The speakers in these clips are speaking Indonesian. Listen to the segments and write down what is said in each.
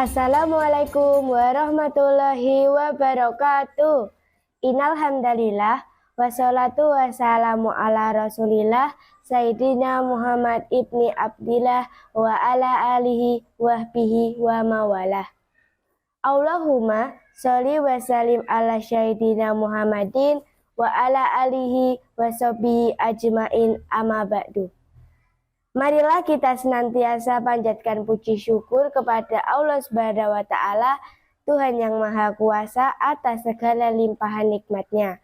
Assalamualaikum warahmatullahi wabarakatuh. Innal hamdalillah wassalatu wassalamu ala Rasulillah Sayyidina Muhammad ibni Abdillah wa ala alihi wahbihi wa mawalah. Allahumma sholli wa sallim ala Sayyidina Muhammadin wa ala alihi wa sahbihi ajmain amma ba'du. Marilah kita senantiasa panjatkan puji syukur kepada Allah Subhanahu wa Ta'ala, Tuhan yang Maha Kuasa atas segala limpahan nikmat-Nya.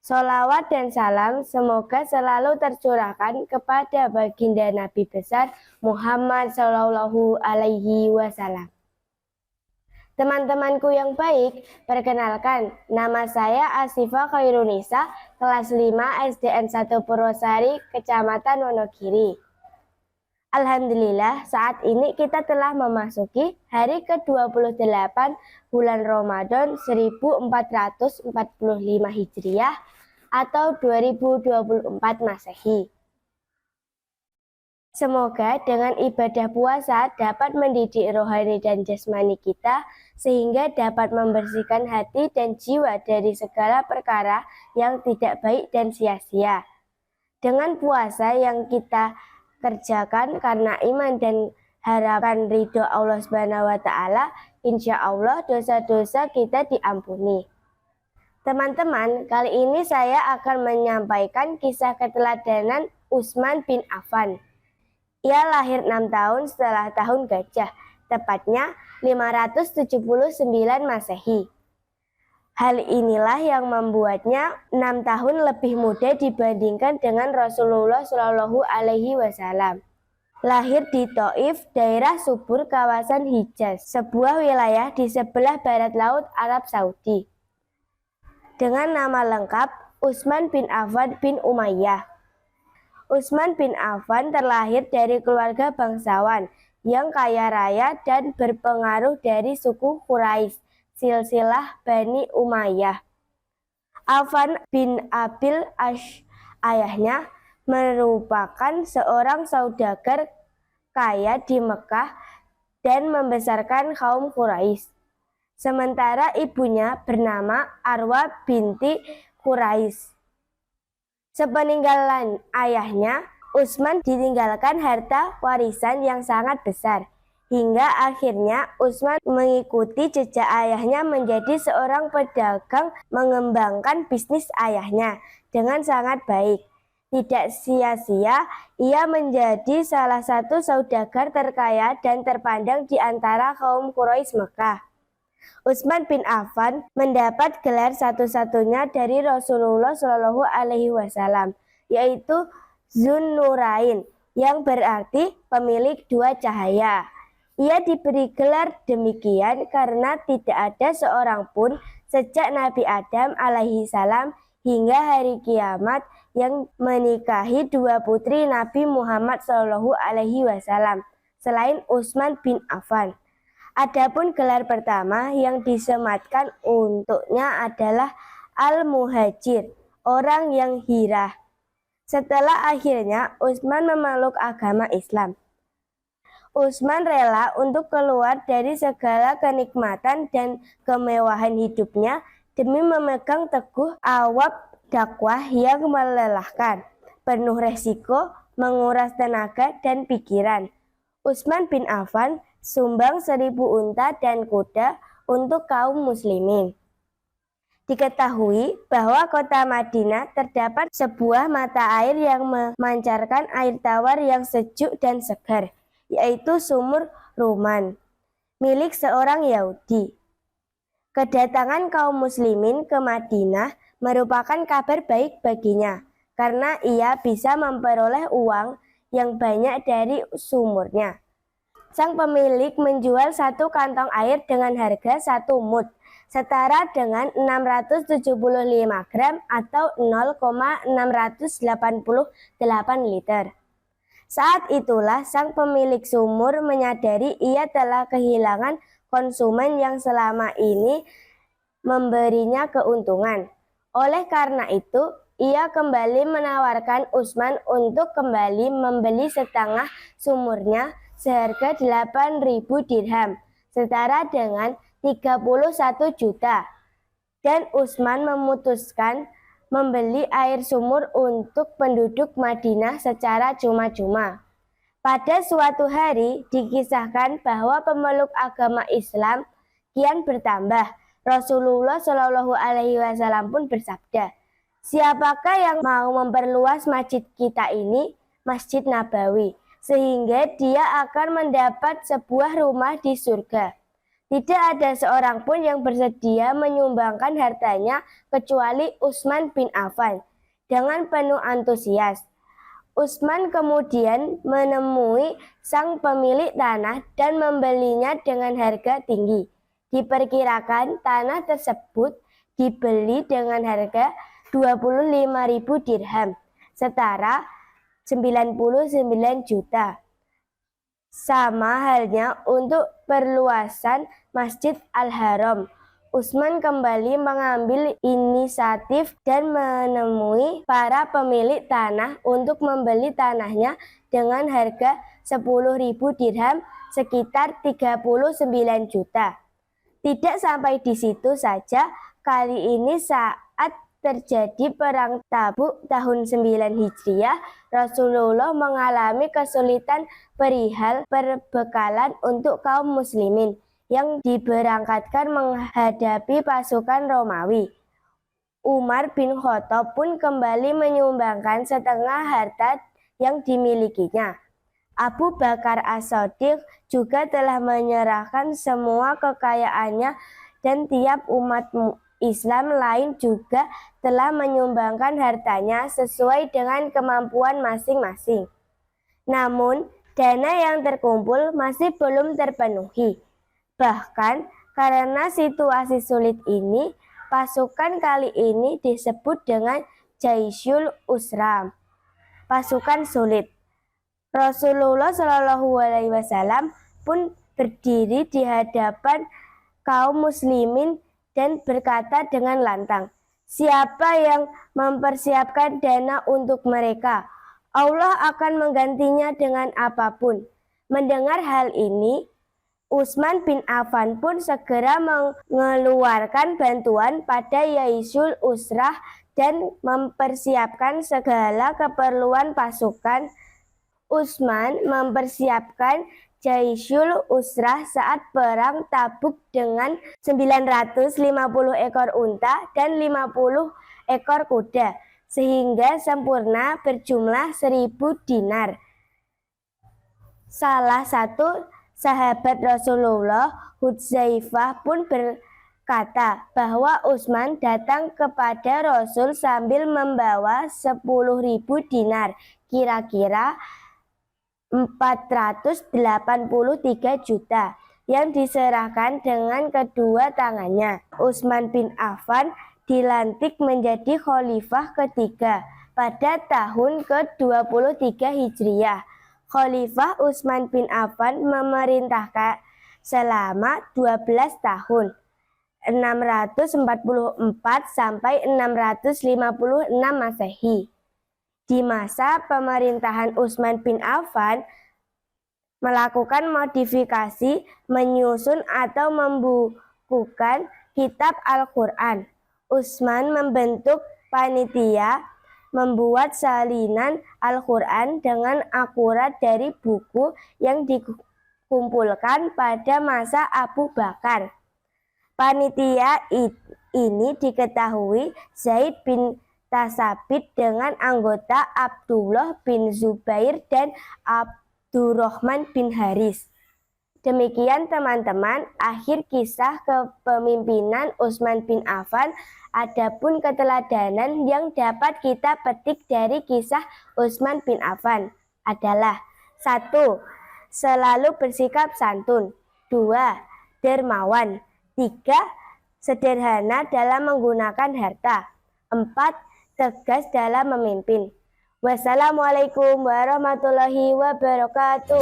Sholawat dan salam semoga selalu tercurahkan kepada baginda Nabi besar Muhammad Sallallahu Alaihi Wasallam. Teman-temanku yang baik, perkenalkan, nama saya Asifa Khairunisa, kelas 5 SDN 1 Purwosari, Kecamatan Wonogiri. Alhamdulillah, saat ini kita telah memasuki hari ke-28 bulan Ramadan 1445 Hijriah atau 2024 Masehi. Semoga dengan ibadah puasa dapat mendidik rohani dan jasmani kita sehingga dapat membersihkan hati dan jiwa dari segala perkara yang tidak baik dan sia-sia. Dengan puasa yang kita kerjakan karena iman dan harapan ridho Allah Subhanahu wa Ta'ala, insya Allah dosa-dosa kita diampuni. Teman-teman, kali ini saya akan menyampaikan kisah keteladanan Utsman bin Affan. Ia lahir 6 tahun setelah tahun gajah, tepatnya 579 Masehi. Hal inilah yang membuatnya 6 tahun lebih muda dibandingkan dengan Rasulullah Shallallahu Alaihi Wasallam. Lahir di Thaif, daerah subur kawasan Hijaz, sebuah wilayah di sebelah barat laut Arab Saudi. Dengan nama lengkap Utsman bin Affan bin Umayyah. Utsman bin Affan terlahir dari keluarga bangsawan yang kaya raya dan berpengaruh dari suku Quraisy, silsilah Bani Umayyah. Affan bin Abil Ash, ayahnya merupakan seorang saudagar kaya di Mekah dan membesarkan kaum Quraisy. Sementara ibunya bernama Arwa binti Quraisy. Sepeninggalan ayahnya, Utsman ditinggalkan harta warisan yang sangat besar. Hingga akhirnya Utsman mengikuti jejak ayahnya menjadi seorang pedagang mengembangkan bisnis ayahnya dengan sangat baik. Tidak sia-sia, ia menjadi salah satu saudagar terkaya dan terpandang di antara kaum Quraisy Mekah. Utsman bin Affan mendapat gelar satu-satunya dari Rasulullah Shallallahu Alaihi Wasallam, yaitu Zunnurain, yang berarti pemilik dua cahaya. Ia diberi gelar demikian karena tidak ada seorang pun sejak Nabi Adam alaihi salam hingga hari kiamat yang menikahi dua putri Nabi Muhammad Shallallahu Alaihi Wasallam selain Utsman bin Affan. Adapun gelar pertama yang disematkan untuknya adalah Al-Muhajir, orang yang hijrah. Setelah akhirnya Utsman memeluk agama Islam, Utsman rela untuk keluar dari segala kenikmatan dan kemewahan hidupnya demi memegang teguh awab dakwah yang melelahkan, penuh resiko, menguras tenaga dan pikiran. Utsman bin Affan sumbang 1000 unta dan kuda untuk kaum muslimin. Diketahui bahwa kota Madinah terdapat sebuah mata air yang memancarkan air tawar yang sejuk dan segar, yaitu sumur Ruman, milik seorang Yahudi. Kedatangan kaum muslimin ke Madinah merupakan kabar baik baginya, karena ia bisa memperoleh uang yang banyak dari sumurnya. Sang pemilik menjual satu kantong air dengan harga 1 mud, setara dengan 675 gram atau 0,688 liter. Saat itulah sang pemilik sumur menyadari ia telah kehilangan konsumen yang selama ini memberinya keuntungan. Oleh karena itu, ia kembali menawarkan Utsman untuk kembali membeli setengah sumurnya seharga 8.000 dirham, setara dengan 31 juta. Dan Utsman memutuskan membeli air sumur untuk penduduk Madinah secara cuma-cuma. Pada suatu hari dikisahkan bahwa pemeluk agama Islam kian bertambah. Rasulullah Shallallahu Alaihi Wasallam pun bersabda, siapakah yang mau memperluas masjid kita ini, Masjid Nabawi, sehingga dia akan mendapat sebuah rumah di surga. Tidak ada seorang pun yang bersedia menyumbangkan hartanya kecuali Utsman bin Affan. Dengan penuh antusias, Utsman kemudian menemui sang pemilik tanah dan membelinya dengan harga tinggi. Diperkirakan tanah tersebut dibeli dengan harga 25.000 dirham, setara 99 juta. Sama halnya untuk perluasan Masjid Al-Haram. Utsman kembali mengambil inisiatif dan menemui para pemilik tanah untuk membeli tanahnya dengan harga 10.000 dirham, sekitar 39 juta. Tidak sampai di situ saja, kali ini saat terjadi perang Tabuk tahun 9 Hijriah, Rasulullah mengalami kesulitan perihal perbekalan untuk kaum muslimin yang diberangkatkan menghadapi pasukan Romawi. Umar bin Khattab pun kembali menyumbangkan setengah harta yang dimilikinya. Abu Bakar As-Shadiq juga telah menyerahkan semua kekayaannya dan tiap umat Islam lain juga telah menyumbangkan hartanya sesuai dengan kemampuan masing-masing. Namun, dana yang terkumpul masih belum terpenuhi. Bahkan, karena situasi sulit ini, pasukan kali ini disebut dengan Jaisyul Usra, pasukan sulit. Rasulullah Shallallahu Alaihi Wasallam pun berdiri di hadapan kaum muslimin dan berkata dengan lantang, siapa yang mempersiapkan dana untuk mereka, Allah akan menggantinya dengan apapun. Mendengar hal ini, Utsman bin Affan pun segera mengeluarkan bantuan pada Jaisyul Usrah dan mempersiapkan segala keperluan pasukan. Utsman mempersiapkan Jaisyul Usrah saat perang Tabuk dengan 950 ekor unta dan 50 ekor kuda, sehingga sempurna berjumlah 1.000 dinar. Salah satu sahabat Rasulullah, Hudzaifah, pun berkata bahwa Utsman datang kepada Rasul sambil membawa 10.000 dinar, kira-kira 483 juta, yang diserahkan dengan kedua tangannya. Utsman bin Affan dilantik menjadi khalifah ketiga pada tahun ke-23 Hijriah. Khalifah Utsman bin Affan memerintahkan selama 12 tahun, 644 sampai 656 Masehi. Di masa pemerintahan Utsman bin Affan, melakukan modifikasi, menyusun atau membukukan kitab Al-Quran. Utsman membentuk panitia membuat salinan Al-Quran dengan akurat dari buku yang dikumpulkan pada masa Abu Bakar. Panitia ini diketahui Zaid bin Tasabit dengan anggota Abdullah bin Zubair dan Abdurrahman bin Haris. Demikian teman-teman, akhir kisah kepemimpinan Utsman bin Affan. Adapun keteladanan yang dapat kita petik dari kisah Utsman bin Affan adalah 1. Selalu bersikap santun. 2. Dermawan. 3. Sederhana dalam menggunakan harta. 4. Tegas dalam memimpin. Wassalamualaikum warahmatullahi wabarakatuh.